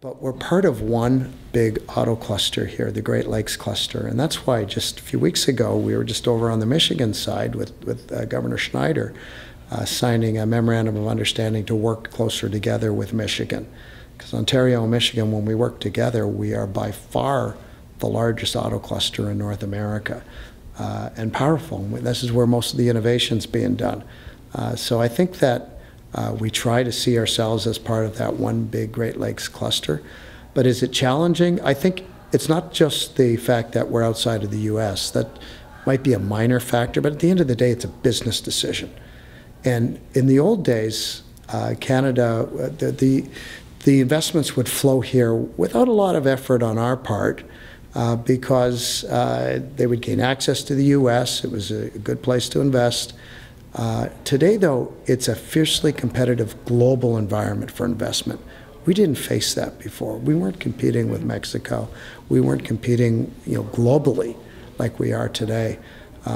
But we're part of one big auto cluster here, the Great Lakes cluster, and that's why just a few weeks ago we were just over on the Michigan side with Governor Schneider signing a memorandum of understanding to work closer together with Michigan. Because Ontario and Michigan, when we work together, we are by far the largest auto cluster in North America, and powerful. This is where most of the innovation's being done. So I think that we try to see ourselves as part of that one big Great Lakes cluster. But is it challenging? I think it's not just the fact that we're outside of the U.S. That might be a minor factor, but at the end of the day, it's a business decision. And in the old days, Canada, the investments would flow here without a lot of effort on our part, because they would gain access to the U.S. It was a good place to invest. Today, though, it's a fiercely competitive global environment for investment. We didn't face that before. We weren't competing with Mexico. We weren't competing, globally like we are today.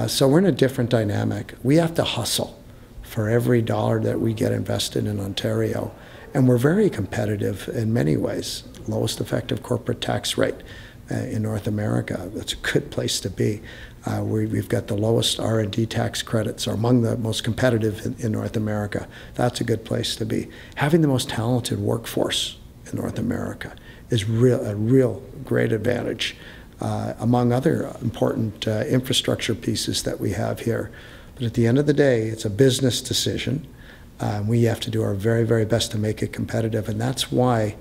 So we're in a different dynamic. We have to hustle for every dollar that we get invested in Ontario. And we're very competitive in many ways. Lowest effective corporate tax rate in North America. That's a good place to be. We've got the lowest R&D tax credits, are among the most competitive in North America. That's a good place to be. Having the most talented workforce in North America is a real great advantage, among other important infrastructure pieces that we have here. But at the end of the day, it's a business decision. We have to do our very, very best to make it competitive, and that's why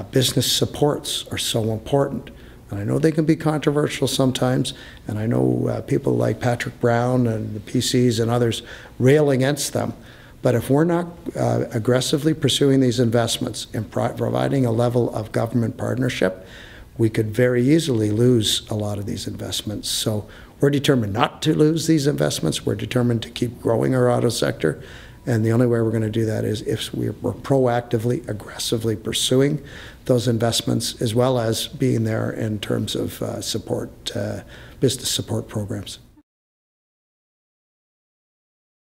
business supports are so important. And I know they can be controversial sometimes, and I know people like Patrick Brown and the PCs and others rail against them. But if we're not aggressively pursuing these investments and providing a level of government partnership, we could very easily lose a lot of these investments. So we're determined not to lose these investments. We're determined to keep growing our auto sector. And the only way we're going to do that is if we're proactively, aggressively pursuing those investments, as well as being there in terms of business support programs.